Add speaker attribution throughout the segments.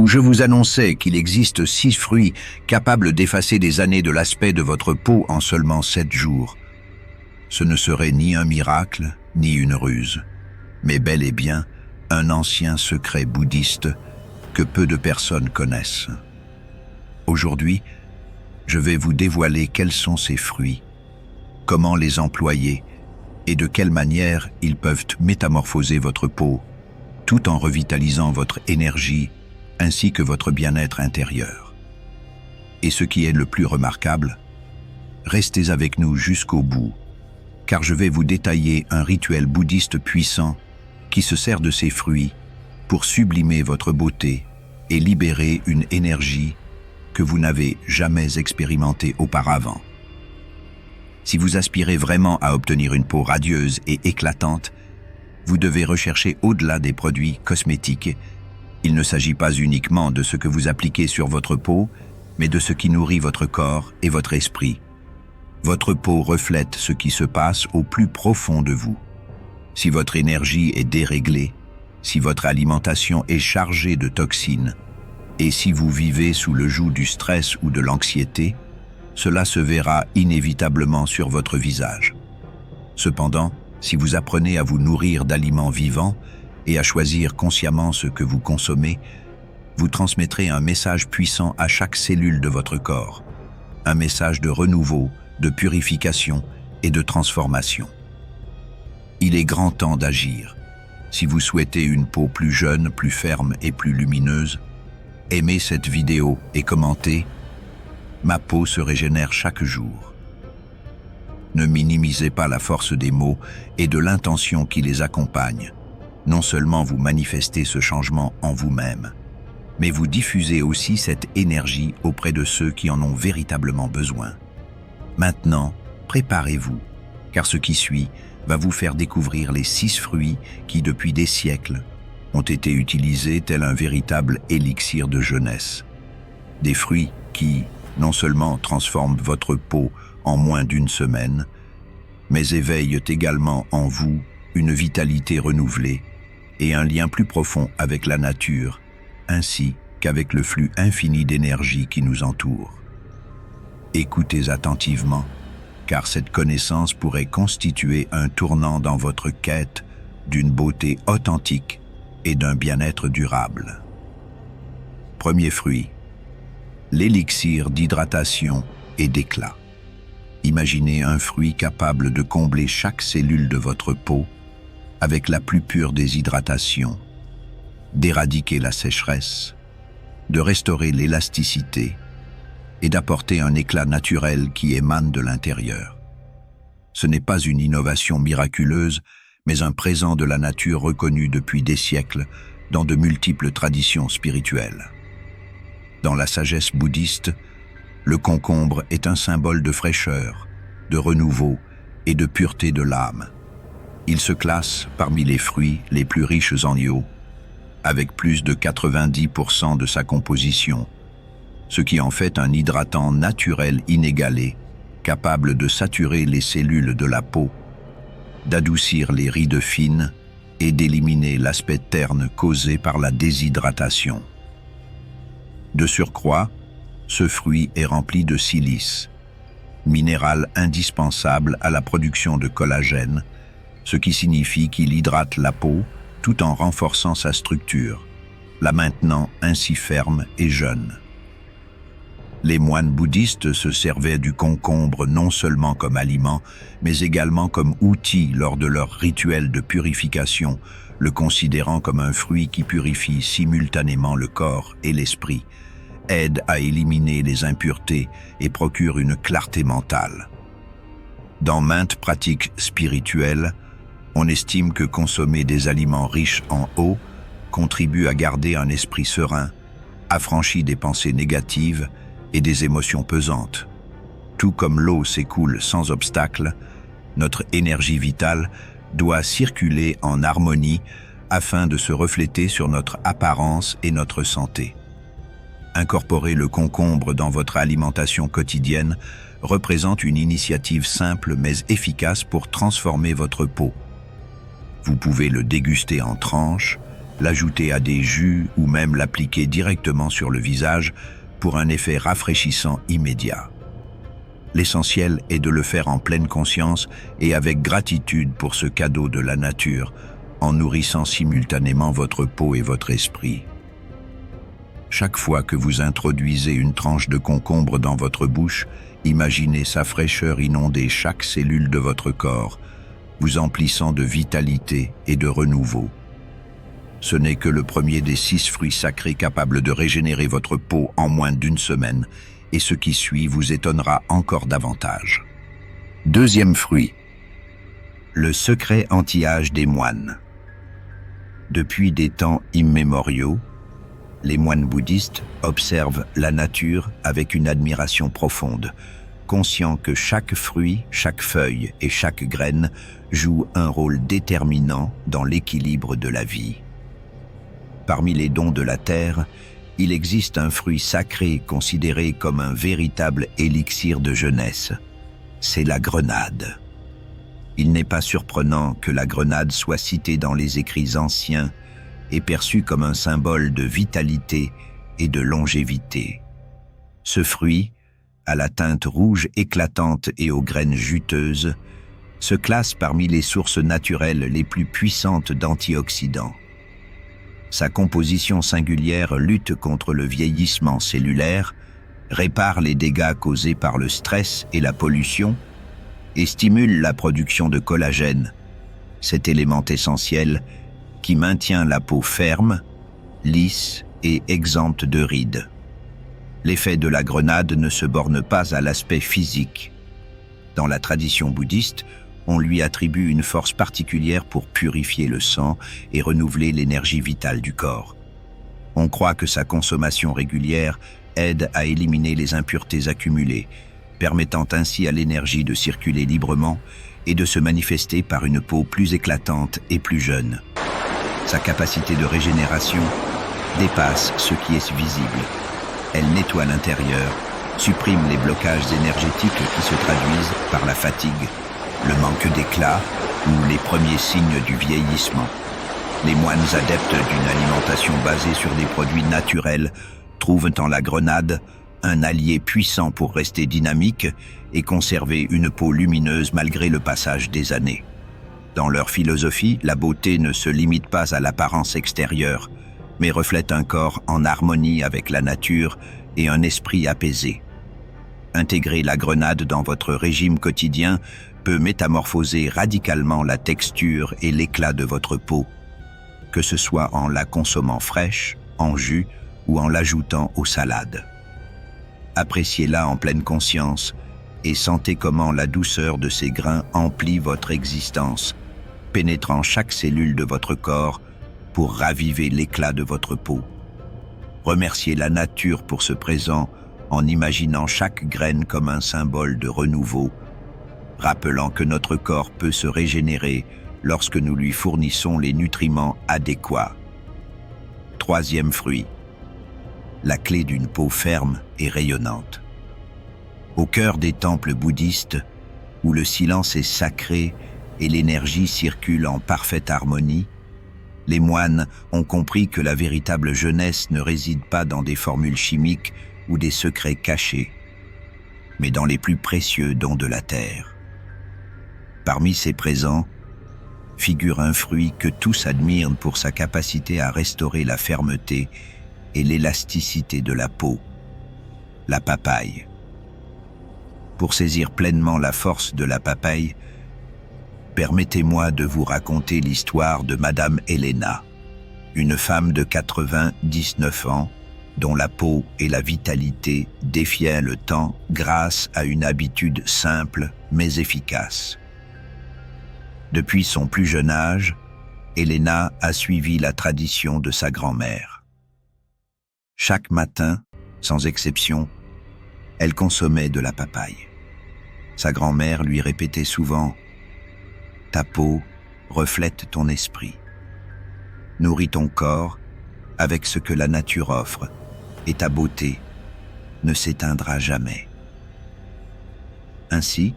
Speaker 1: où je vous annonçais qu'il existe 6 fruits capables d'effacer des années de l'aspect de votre peau en seulement 7 jours. Ce ne serait ni un miracle, ni une ruse, mais bel et bien un ancien secret bouddhiste que peu de personnes connaissent. Aujourd'hui, je vais vous dévoiler quels sont ces fruits, comment les employer et de quelle manière ils peuvent métamorphoser votre peau, tout en revitalisant votre énergie ainsi que votre bien-être intérieur. Et ce qui est le plus remarquable, restez avec nous jusqu'au bout, car je vais vous détailler un rituel bouddhiste puissant qui se sert de ces fruits pour sublimer votre beauté et libérer une énergie que vous n'avez jamais expérimentée auparavant. Si vous aspirez vraiment à obtenir une peau radieuse et éclatante, vous devez rechercher au-delà des produits cosmétiques. Il ne s'agit pas uniquement de ce que vous appliquez sur votre peau, mais de ce qui nourrit votre corps et votre esprit. Votre peau reflète ce qui se passe au plus profond de vous. Si votre énergie est déréglée, si votre alimentation est chargée de toxines, et si vous vivez sous le joug du stress ou de l'anxiété, cela se verra inévitablement sur votre visage. Cependant, si vous apprenez à vous nourrir d'aliments vivants et à choisir consciemment ce que vous consommez, vous transmettrez un message puissant à chaque cellule de votre corps, un message de renouveau, de purification et de transformation. Il est grand temps d'agir. Si vous souhaitez une peau plus jeune, plus ferme et plus lumineuse, aimez cette vidéo et commentez « Ma peau se régénère chaque jour ». Ne minimisez pas la force des mots et de l'intention qui les accompagne. Non seulement vous manifestez ce changement en vous-même, mais vous diffusez aussi cette énergie auprès de ceux qui en ont véritablement besoin. Maintenant, préparez-vous, car ce qui suit va vous faire découvrir les 6 fruits qui, depuis des siècles, ont été utilisés tel un véritable élixir de jeunesse. Des fruits qui, non seulement transforment votre peau en moins d'une semaine, mais éveillent également en vous une vitalité renouvelée et un lien plus profond avec la nature, ainsi qu'avec le flux infini d'énergie qui nous entoure. Écoutez attentivement, car cette connaissance pourrait constituer un tournant dans votre quête d'une beauté authentique et d'un bien-être durable. Premier fruit, l'élixir d'hydratation et d'éclat. Imaginez un fruit capable de combler chaque cellule de votre peau avec la plus pure des hydratations, d'éradiquer la sécheresse, de restaurer l'élasticité et d'apporter un éclat naturel qui émane de l'intérieur. Ce n'est pas une innovation miraculeuse, mais un présent de la nature reconnu depuis des siècles dans de multiples traditions spirituelles. Dans la sagesse bouddhiste, le concombre est un symbole de fraîcheur, de renouveau et de pureté de l'âme. Il se classe parmi les fruits les plus riches en iode, avec plus de 90% de sa composition, ce qui en fait un hydratant naturel inégalé, capable de saturer les cellules de la peau, d'adoucir les rides fines et d'éliminer l'aspect terne causé par la déshydratation. De surcroît, ce fruit est rempli de silice, minéral indispensable à la production de collagène, ce qui signifie qu'il hydrate la peau tout en renforçant sa structure, la maintenant ainsi ferme et jeune. Les moines bouddhistes se servaient du concombre non seulement comme aliment, mais également comme outil lors de leur rituel de purification, le considérant comme un fruit qui purifie simultanément le corps et l'esprit, aide à éliminer les impuretés et procure une clarté mentale. Dans maintes pratiques spirituelles, on estime que consommer des aliments riches en eau contribue à garder un esprit serein, affranchi des pensées négatives et des émotions pesantes. Tout comme l'eau s'écoule sans obstacle, notre énergie vitale doit circuler en harmonie afin de se refléter sur notre apparence et notre santé. Incorporer le concombre dans votre alimentation quotidienne représente une initiative simple mais efficace pour transformer votre peau. Vous pouvez le déguster en tranches, l'ajouter à des jus ou même l'appliquer directement sur le visage pour un effet rafraîchissant immédiat. L'essentiel est de le faire en pleine conscience et avec gratitude pour ce cadeau de la nature, en nourrissant simultanément votre peau et votre esprit. Chaque fois que vous introduisez une tranche de concombre dans votre bouche, imaginez sa fraîcheur inonder chaque cellule de votre corps, vous emplissant de vitalité et de renouveau. Ce n'est que le premier des 6 fruits sacrés capables de régénérer votre peau en moins d'1 semaine, et ce qui suit vous étonnera encore davantage. Deuxième fruit, le secret anti-âge des moines. Depuis des temps immémoriaux, les moines bouddhistes observent la nature avec une admiration profonde, conscients que chaque fruit, chaque feuille et chaque graine joue un rôle déterminant dans l'équilibre de la vie. Parmi les dons de la terre, il existe un fruit sacré considéré comme un véritable élixir de jeunesse. C'est la grenade. Il n'est pas surprenant que la grenade soit citée dans les écrits anciens et perçue comme un symbole de vitalité et de longévité. Ce fruit, à la teinte rouge éclatante et aux graines juteuses, se classe parmi les sources naturelles les plus puissantes d'antioxydants. Sa composition singulière lutte contre le vieillissement cellulaire, répare les dégâts causés par le stress et la pollution et stimule la production de collagène, cet élément essentiel qui maintient la peau ferme, lisse et exempte de rides. L'effet de la grenade ne se borne pas à l'aspect physique. Dans la tradition bouddhiste, on lui attribue une force particulière pour purifier le sang et renouveler l'énergie vitale du corps. On croit que sa consommation régulière aide à éliminer les impuretés accumulées, permettant ainsi à l'énergie de circuler librement et de se manifester par une peau plus éclatante et plus jeune. Sa capacité de régénération dépasse ce qui est visible. Elle nettoie l'intérieur, supprime les blocages énergétiques qui se traduisent par la fatigue, le manque d'éclat ou les premiers signes du vieillissement. Les moines adeptes d'une alimentation basée sur des produits naturels trouvent en la grenade un allié puissant pour rester dynamique et conserver une peau lumineuse malgré le passage des années. Dans leur philosophie, la beauté ne se limite pas à l'apparence extérieure, mais reflète un corps en harmonie avec la nature et un esprit apaisé. Intégrer la grenade dans votre régime quotidien peut métamorphoser radicalement la texture et l'éclat de votre peau, que ce soit en la consommant fraîche, en jus ou en l'ajoutant aux salades. Appréciez-la en pleine conscience et sentez comment la douceur de ces grains emplit votre existence, pénétrant chaque cellule de votre corps pour raviver l'éclat de votre peau. Remerciez la nature pour ce présent en imaginant chaque graine comme un symbole de renouveau, rappelant que notre corps peut se régénérer lorsque nous lui fournissons les nutriments adéquats. Troisième fruit, la clé d'une peau ferme et rayonnante. Au cœur des temples bouddhistes, où le silence est sacré et l'énergie circule en parfaite harmonie, les moines ont compris que la véritable jeunesse ne réside pas dans des formules chimiques ou des secrets cachés, mais dans les plus précieux dons de la terre. Parmi ces présents, figure un fruit que tous admirent pour sa capacité à restaurer la fermeté et l'élasticité de la peau, la papaye. Pour saisir pleinement la force de la papaye, permettez-moi de vous raconter l'histoire de Madame Helena, une femme de 99 ans dont la peau et la vitalité défiaient le temps grâce à une habitude simple mais efficace. Depuis son plus jeune âge, Helena a suivi la tradition de sa grand-mère. Chaque matin, sans exception, elle consommait de la papaye. Sa grand-mère lui répétait souvent « Ta peau reflète ton esprit. Nourris ton corps avec ce que la nature offre et ta beauté ne s'éteindra jamais. » Ainsi,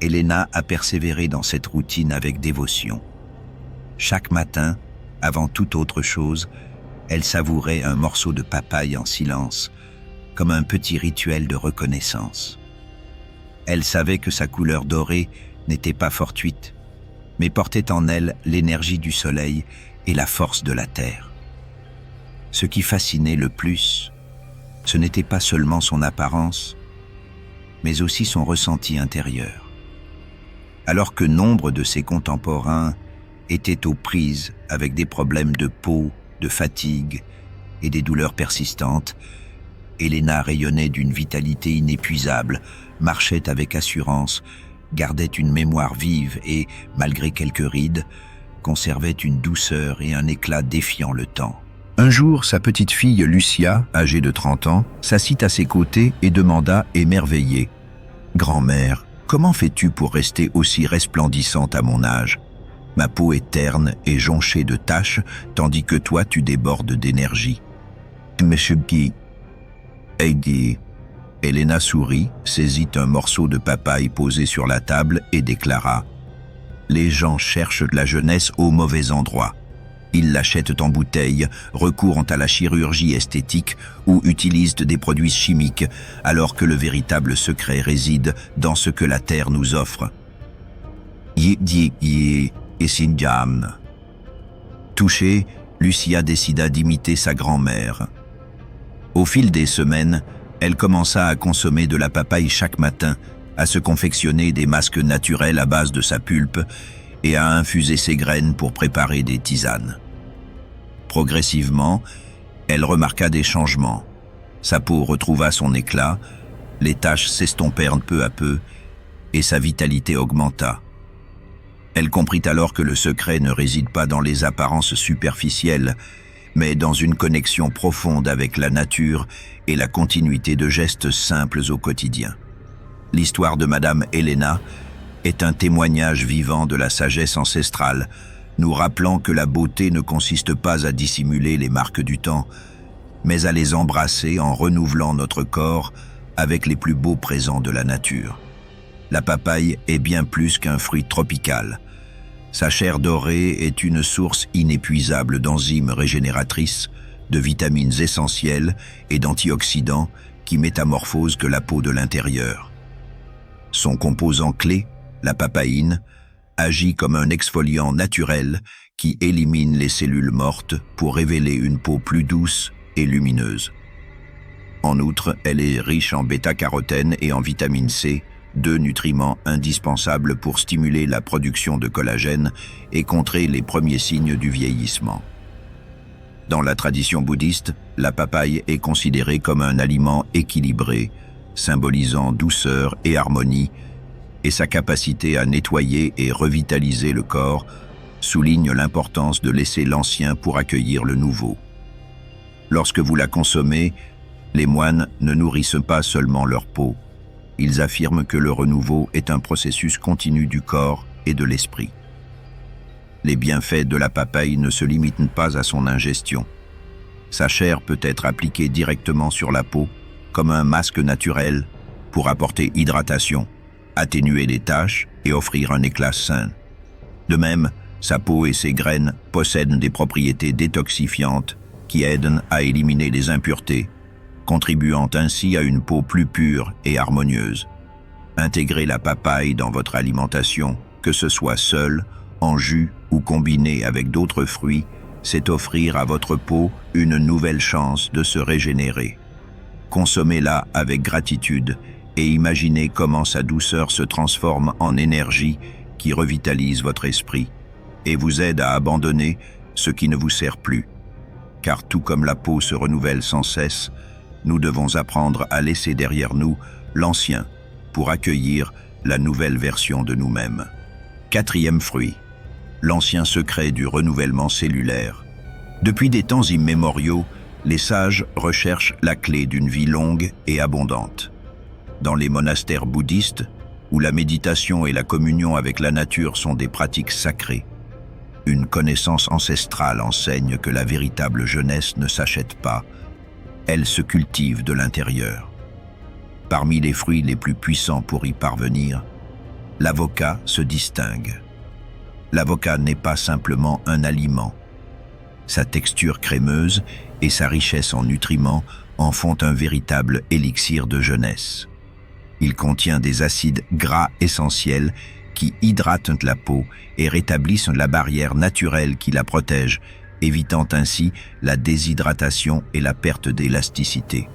Speaker 1: Helena a persévéré dans cette routine avec dévotion. Chaque matin, Avant toute autre chose, elle savourait un morceau de papaye en silence, comme un petit rituel de reconnaissance. Elle savait que sa couleur dorée n'était pas fortuite, mais portait en elle l'énergie du soleil et la force de la terre. Ce qui fascinait le plus, ce n'était pas seulement son apparence, mais aussi son ressenti intérieur. Alors que nombre de ses contemporains étaient aux prises avec des problèmes de peau, de fatigue et des douleurs persistantes, Helena rayonnait d'une vitalité inépuisable, marchait avec assurance, gardait une mémoire vive et, malgré quelques rides, conservait une douceur et un éclat défiant le temps. Un jour, sa petite fille Lucia, âgée de 30 ans, s'assit à ses côtés et demanda émerveillée: « Grand-mère, comment fais-tu pour rester aussi resplendissante à mon âge? Ma peau est terne et jonchée de taches, tandis que toi tu débordes d'énergie. » Monsieur Guy, dit. Helena sourit, saisit un morceau de papaye posé sur la table et déclara: « Les gens cherchent de la jeunesse au mauvais endroit. Ils l'achètent en bouteille, recourent à la chirurgie esthétique ou utilisent des produits chimiques, alors que le véritable secret réside dans ce que la terre nous offre. » Touchée, Lucia décida d'imiter sa grand-mère. Au fil des semaines, elle commença à consommer de la papaye chaque matin, à se confectionner des masques naturels à base de sa pulpe et à infuser ses graines pour préparer des tisanes. Progressivement, elle remarqua des changements. Sa peau retrouva son éclat, les taches s'estompèrent peu à peu et sa vitalité augmenta. Elle comprit alors que le secret ne réside pas dans les apparences superficielles, mais dans une connexion profonde avec la nature et la continuité de gestes simples au quotidien. L'histoire de Madame Helena est un témoignage vivant de la sagesse ancestrale, nous rappelant que la beauté ne consiste pas à dissimuler les marques du temps, mais à les embrasser en renouvelant notre corps avec les plus beaux présents de la nature. La papaye est bien plus qu'un fruit tropical. Sa chair dorée est une source inépuisable d'enzymes régénératrices, de vitamines essentielles et d'antioxydants qui métamorphosent que la peau de l'intérieur. Son composant clé, la papaïne, agit comme un exfoliant naturel qui élimine les cellules mortes pour révéler une peau plus douce et lumineuse. En outre, elle est riche en bêta-carotène et en vitamine C, deux nutriments indispensables pour stimuler la production de collagène et contrer les premiers signes du vieillissement. Dans la tradition bouddhiste, la papaye est considérée comme un aliment équilibré, symbolisant douceur et harmonie, et sa capacité à nettoyer et revitaliser le corps souligne l'importance de laisser l'ancien pour accueillir le nouveau. Lorsque vous la consommez, les moines ne nourrissent pas seulement leur peau. Ils affirment que le renouveau est un processus continu du corps et de l'esprit. Les bienfaits de la papaye ne se limitent pas à son ingestion. Sa chair peut être appliquée directement sur la peau, comme un masque naturel, pour apporter hydratation, atténuer les taches et offrir un éclat sain. De même, sa peau et ses graines possèdent des propriétés détoxifiantes qui aident à éliminer les impuretés, contribuant ainsi à une peau plus pure et harmonieuse. Intégrez la papaye dans votre alimentation, que ce soit seule, en jus ou combinée avec d'autres fruits, c'est offrir à votre peau une nouvelle chance de se régénérer. Consommez-la avec gratitude et imaginez comment sa douceur se transforme en énergie qui revitalise votre esprit et vous aide à abandonner ce qui ne vous sert plus. Car tout comme la peau se renouvelle sans cesse, nous devons apprendre à laisser derrière nous l'ancien pour accueillir la nouvelle version de nous-mêmes. Quatrième fruit, l'ancien secret du renouvellement cellulaire. Depuis des temps immémoriaux, les sages recherchent la clé d'une vie longue et abondante. Dans les monastères bouddhistes, où la méditation et la communion avec la nature sont des pratiques sacrées, une connaissance ancestrale enseigne que la véritable jeunesse ne s'achète pas, elle se cultive de l'intérieur. Parmi les fruits les plus puissants pour y parvenir, l'avocat se distingue. L'avocat n'est pas simplement un aliment, Sa texture crémeuse et sa richesse en nutriments en font un véritable élixir de jeunesse. Il contient des acides gras essentiels qui hydratent la peau et rétablissent la barrière naturelle qui la protège, évitant ainsi la déshydratation et la perte d'élasticité.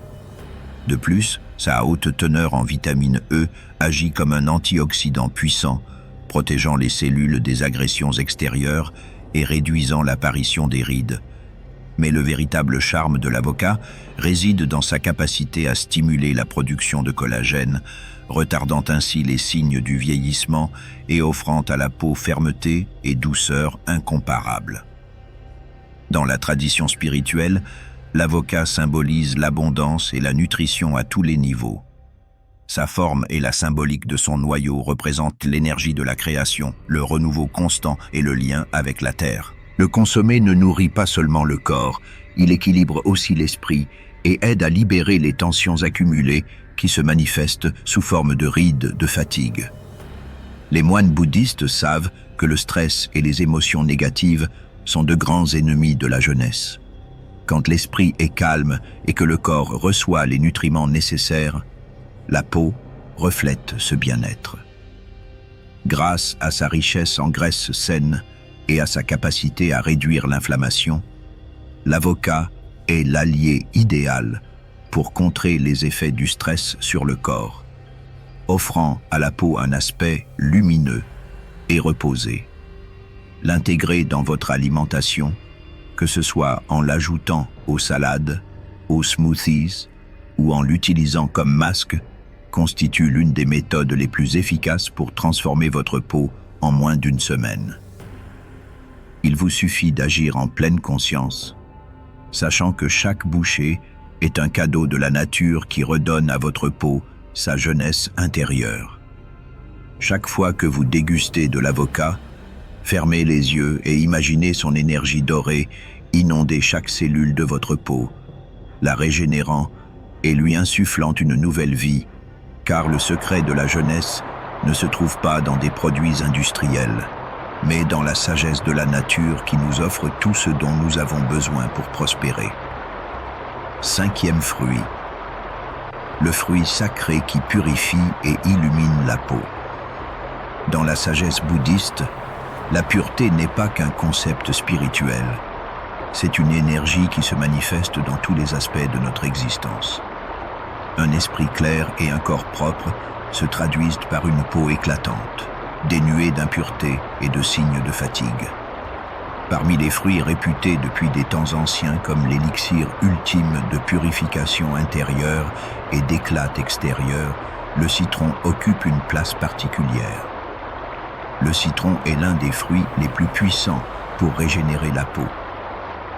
Speaker 1: De plus, sa haute teneur en vitamine E agit comme un antioxydant puissant, protégeant les cellules des agressions extérieures et réduisant l'apparition des rides. Mais le véritable charme de l'avocat réside dans sa capacité à stimuler la production de collagène, retardant ainsi les signes du vieillissement et offrant à la peau fermeté et douceur incomparables. Dans la tradition spirituelle, l'avocat symbolise l'abondance et la nutrition à tous les niveaux. Sa forme et la symbolique de son noyau représentent l'énergie de la création, le renouveau constant et le lien avec la terre. Le consommer ne nourrit pas seulement le corps, il équilibre aussi l'esprit et aide à libérer les tensions accumulées qui se manifestent sous forme de rides de fatigue. Les moines bouddhistes savent que le stress et les émotions négatives sont de grands ennemis de la jeunesse. Quand l'esprit est calme et que le corps reçoit les nutriments nécessaires, la peau reflète ce bien-être. Grâce à sa richesse en graisses saines et à sa capacité à réduire l'inflammation, l'avocat est l'allié idéal pour contrer les effets du stress sur le corps, offrant à la peau un aspect lumineux et reposé. L'intégrer dans votre alimentation, que ce soit en l'ajoutant aux salades, aux smoothies ou en l'utilisant comme masque, constitue l'une des méthodes les plus efficaces pour transformer votre peau en moins d'une semaine. Il vous suffit d'agir en pleine conscience, sachant que chaque bouchée est un cadeau de la nature qui redonne à votre peau sa jeunesse intérieure. Chaque fois que vous dégustez de l'avocat, fermez les yeux et imaginez son énergie dorée inonder chaque cellule de votre peau, la régénérant et lui insufflant une nouvelle vie, car le secret de la jeunesse ne se trouve pas dans des produits industriels, mais dans la sagesse de la nature qui nous offre tout ce dont nous avons besoin pour prospérer. 5e fruit. Le fruit sacré qui purifie et illumine la peau. Dans la sagesse bouddhiste, la pureté n'est pas qu'un concept spirituel, c'est une énergie qui se manifeste dans tous les aspects de notre existence. Un esprit clair et un corps propre se traduisent par une peau éclatante, dénuée d'impureté et de signes de fatigue. Parmi les fruits réputés depuis des temps anciens comme l'élixir ultime de purification intérieure et d'éclat extérieur, le citron occupe une place particulière. Le citron est l'un des fruits les plus puissants pour régénérer la peau.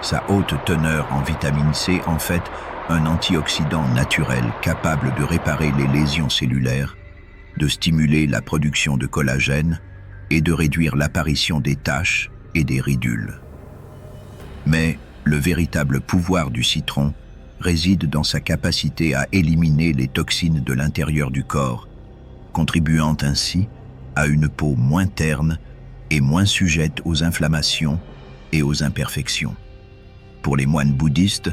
Speaker 1: Sa haute teneur en vitamine C en fait un antioxydant naturel capable de réparer les lésions cellulaires, de stimuler la production de collagène et de réduire l'apparition des taches et des ridules. Mais le véritable pouvoir du citron réside dans sa capacité à éliminer les toxines de l'intérieur du corps, contribuant ainsi à une peau moins terne et moins sujette aux inflammations et aux imperfections. Pour les moines bouddhistes,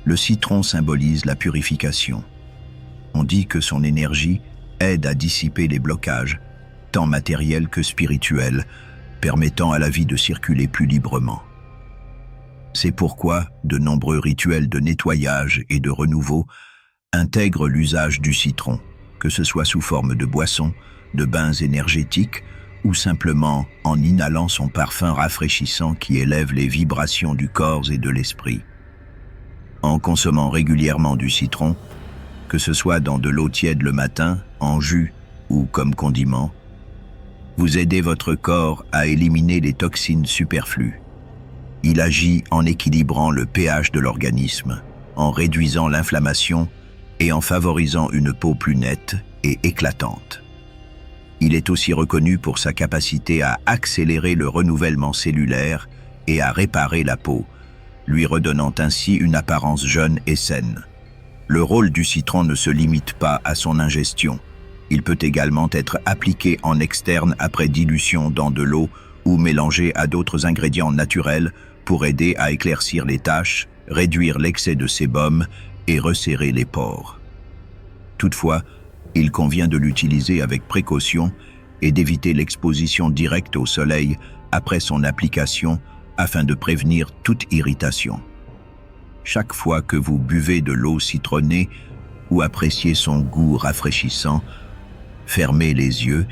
Speaker 1: le citron symbolise la purification. On dit que son énergie aide à dissiper les blocages, tant matériels que spirituels, permettant à la vie de circuler plus librement. C'est pourquoi de nombreux rituels de nettoyage et de renouveau intègrent l'usage du citron, que ce soit sous forme de boisson, de bains énergétiques ou simplement en inhalant son parfum rafraîchissant qui élève les vibrations du corps et de l'esprit. En consommant régulièrement du citron, que ce soit dans de l'eau tiède le matin, en jus ou comme condiment, vous aidez votre corps à éliminer les toxines superflues. Il agit en équilibrant le pH de l'organisme, en réduisant l'inflammation et en favorisant une peau plus nette et éclatante. Il est aussi reconnu pour sa capacité à accélérer le renouvellement cellulaire et à réparer la peau, lui redonnant ainsi une apparence jeune et saine. Le rôle du citron ne se limite pas à son ingestion. Il peut également être appliqué en externe après dilution dans de l'eau ou mélangé à d'autres ingrédients naturels pour aider à éclaircir les taches, réduire l'excès de sébum et resserrer les pores. Toutefois, il convient de l'utiliser avec précaution et d'éviter l'exposition directe au soleil après son application afin de prévenir toute irritation. Chaque fois que vous buvez de l'eau citronnée ou appréciez son goût rafraîchissant, fermez les yeux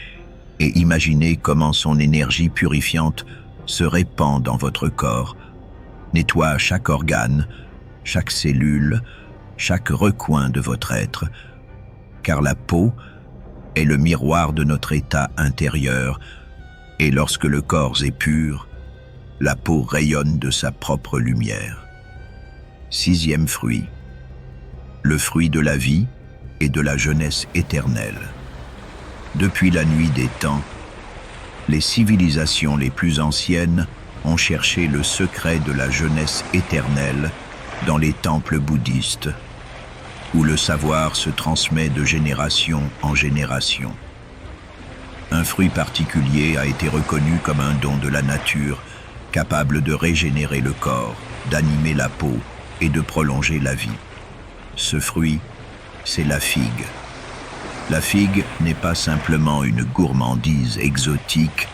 Speaker 1: et imaginez comment son énergie purifiante se répand dans votre corps, nettoie chaque organe, chaque cellule, chaque recoin de votre être, car la peau est le miroir de notre état intérieur, et lorsque le corps est pur, la peau rayonne de sa propre lumière. 6e fruit, le fruit de la vie et de la jeunesse éternelle. Depuis la nuit des temps, les civilisations les plus anciennes ont cherché le secret de la jeunesse éternelle dans les temples bouddhistes, où le savoir se transmet de génération en génération. Un fruit particulier a été reconnu comme un don de la nature, capable de régénérer le corps, d'animer la peau et de prolonger la vie. Ce fruit, c'est la figue. La figue n'est pas simplement une gourmandise exotique,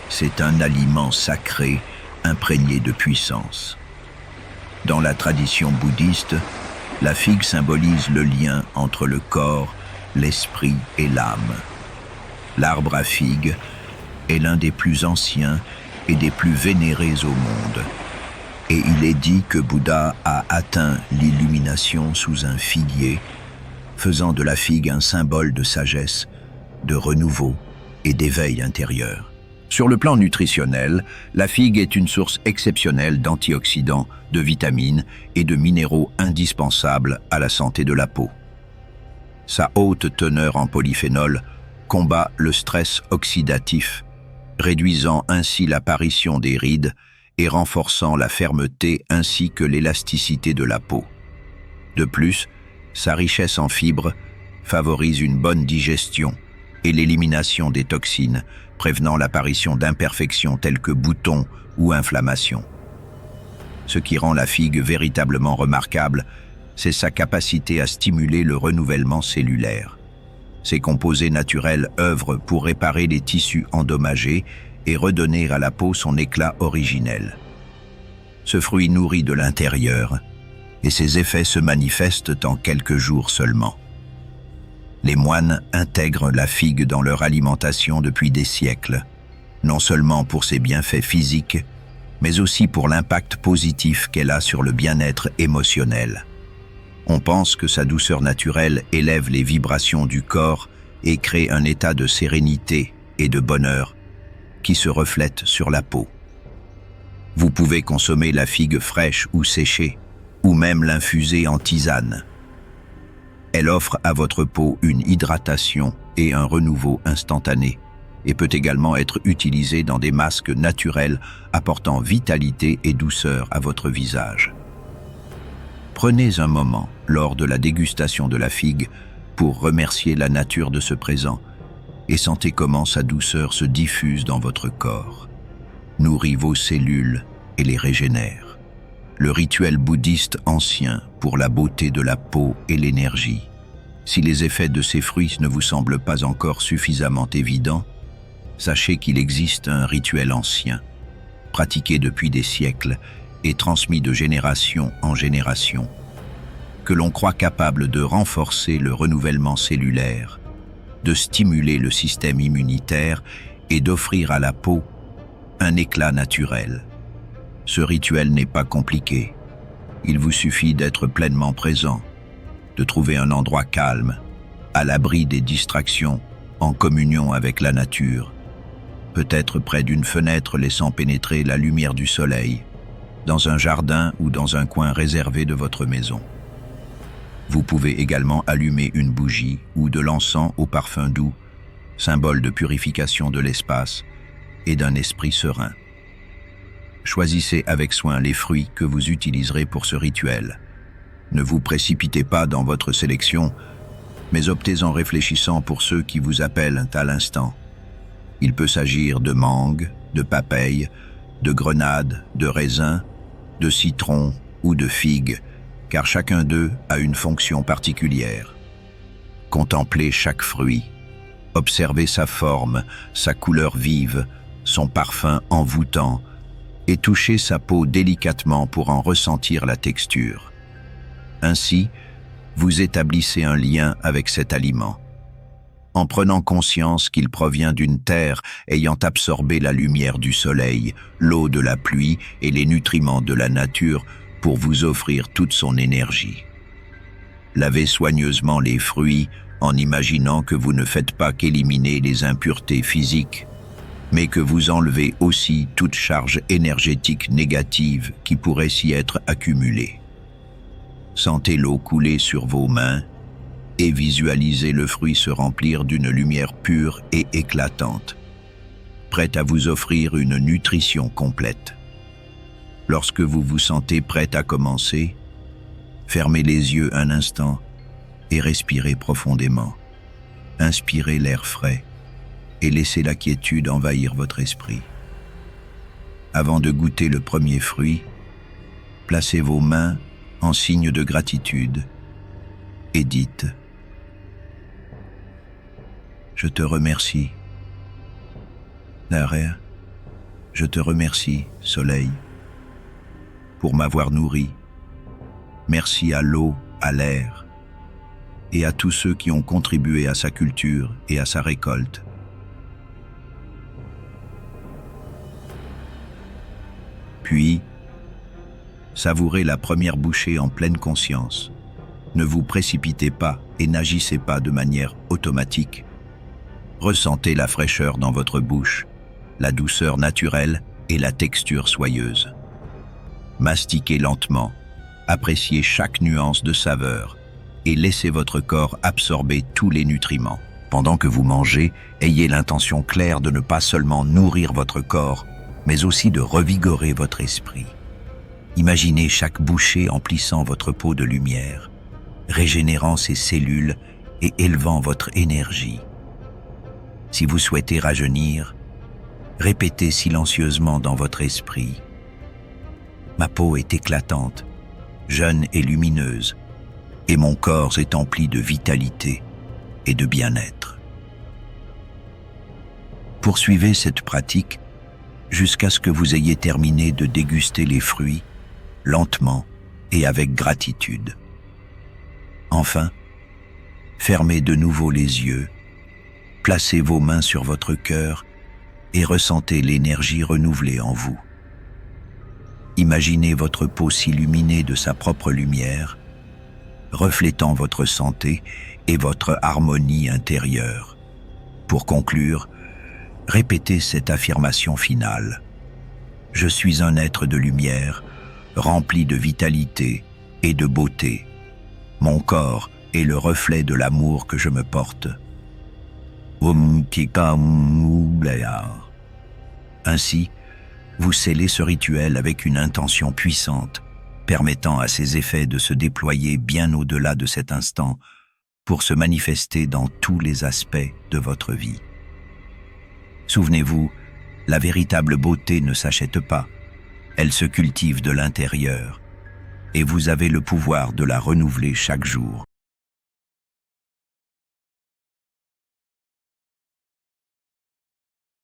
Speaker 1: c'est un aliment sacré imprégné de puissance. Dans la tradition bouddhiste, la figue symbolise le lien entre le corps, l'esprit et l'âme. L'arbre à figue est l'un des plus anciens et des plus vénérés au monde. Et il est dit que Bouddha a atteint l'illumination sous un figuier, faisant de la figue un symbole de sagesse, de renouveau et d'éveil intérieur. Sur le plan nutritionnel, la figue est une source exceptionnelle d'antioxydants, de vitamines et de minéraux indispensables à la santé de la peau. Sa haute teneur en polyphénol combat le stress oxydatif, réduisant ainsi l'apparition des rides et renforçant la fermeté ainsi que l'élasticité de la peau. De plus, sa richesse en fibres favorise une bonne digestion et l'élimination des toxines, prévenant l'apparition d'imperfections telles que boutons ou inflammations. Ce qui rend la figue véritablement remarquable, c'est sa capacité à stimuler le renouvellement cellulaire. Ses composés naturels œuvrent pour réparer les tissus endommagés et redonner à la peau son éclat originel. Ce fruit nourrit de l'intérieur, et ses effets se manifestent en quelques jours seulement. Les moines intègrent la figue dans leur alimentation depuis des siècles, non seulement pour ses bienfaits physiques, mais aussi pour l'impact positif qu'elle a sur le bien-être émotionnel. On pense que sa douceur naturelle élève les vibrations du corps et crée un état de sérénité et de bonheur qui se reflète sur la peau. Vous pouvez consommer la figue fraîche ou séchée, ou même l'infuser en tisane. Elle offre à votre peau une hydratation et un renouveau instantané, et peut également être utilisée dans des masques naturels apportant vitalité et douceur à votre visage. Prenez un moment lors de la dégustation de la figue pour remercier la nature de ce présent et sentez comment sa douceur se diffuse dans votre corps, nourrit vos cellules et les régénère. Le rituel bouddhiste ancien pour la beauté de la peau et l'énergie. Si les effets de ces fruits ne vous semblent pas encore suffisamment évidents, sachez qu'il existe un rituel ancien, pratiqué depuis des siècles et transmis de génération en génération, que l'on croit capable de renforcer le renouvellement cellulaire, de stimuler le système immunitaire et d'offrir à la peau un éclat naturel. Ce rituel n'est pas compliqué. Il vous suffit d'être pleinement présent, de trouver un endroit calme, à l'abri des distractions, en communion avec la nature, peut-être près d'une fenêtre laissant pénétrer la lumière du soleil, dans un jardin ou dans un coin réservé de votre maison. Vous pouvez également allumer une bougie ou de l'encens au parfum doux, symbole de purification de l'espace et d'un esprit serein. Choisissez avec soin les fruits que vous utiliserez pour ce rituel. Ne vous précipitez pas dans votre sélection, mais optez en réfléchissant pour ceux qui vous appellent à l'instant. Il peut s'agir de mangue, de papaye, de grenade, de raisin de citron ou de figue, car chacun d'eux a une fonction particulière. Contemplez chaque fruit, observez sa forme, sa couleur vive, son parfum envoûtant, et touchez sa peau délicatement pour en ressentir la texture. Ainsi, vous établissez un lien avec cet aliment, en prenant conscience qu'il provient d'une terre ayant absorbé la lumière du soleil, l'eau de la pluie et les nutriments de la nature pour vous offrir toute son énergie. Lavez soigneusement les fruits en imaginant que vous ne faites pas qu'éliminer les impuretés physiques, mais que vous enlevez aussi toute charge énergétique négative qui pourrait s'y être accumulée. Sentez l'eau couler sur vos mains et visualisez le fruit se remplir d'une lumière pure et éclatante, prête à vous offrir une nutrition complète. Lorsque vous vous sentez prête à commencer, fermez les yeux un instant et respirez profondément. Inspirez l'air frais et laissez la quiétude envahir votre esprit. Avant de goûter le premier fruit, placez vos mains en signe de gratitude et dites « Je te remercie, Nare, je te remercie, soleil, pour m'avoir nourri. Merci à l'eau, à l'air, et à tous ceux qui ont contribué à sa culture et à sa récolte. » Puis, savourez la première bouchée en pleine conscience. Ne vous précipitez pas et n'agissez pas de manière automatique. Ressentez la fraîcheur dans votre bouche, la douceur naturelle et la texture soyeuse. Mastiquez lentement, appréciez chaque nuance de saveur et laissez votre corps absorber tous les nutriments. Pendant que vous mangez, ayez l'intention claire de ne pas seulement nourrir votre corps, mais aussi de revigorer votre esprit. Imaginez chaque bouchée emplissant votre peau de lumière, régénérant ses cellules et élevant votre énergie. Si vous souhaitez rajeunir, répétez silencieusement dans votre esprit « Ma peau est éclatante, jeune et lumineuse, et mon corps est empli de vitalité et de bien-être. » Poursuivez cette pratique jusqu'à ce que vous ayez terminé de déguster les fruits, lentement et avec gratitude. Enfin, fermez de nouveau les yeux, placez vos mains sur votre cœur et ressentez l'énergie renouvelée en vous. Imaginez votre peau s'illuminer de sa propre lumière, reflétant votre santé et votre harmonie intérieure. Pour conclure, répétez cette affirmation finale. Je suis un être de lumière, rempli de vitalité et de beauté. Mon corps est le reflet de l'amour que je me porte. Ainsi, vous scellez ce rituel avec une intention puissante, permettant à ses effets de se déployer bien au-delà de cet instant pour se manifester dans tous les aspects de votre vie. Souvenez-vous, la véritable beauté ne s'achète pas, elle se cultive de l'intérieur, et vous avez le pouvoir de la renouveler chaque jour.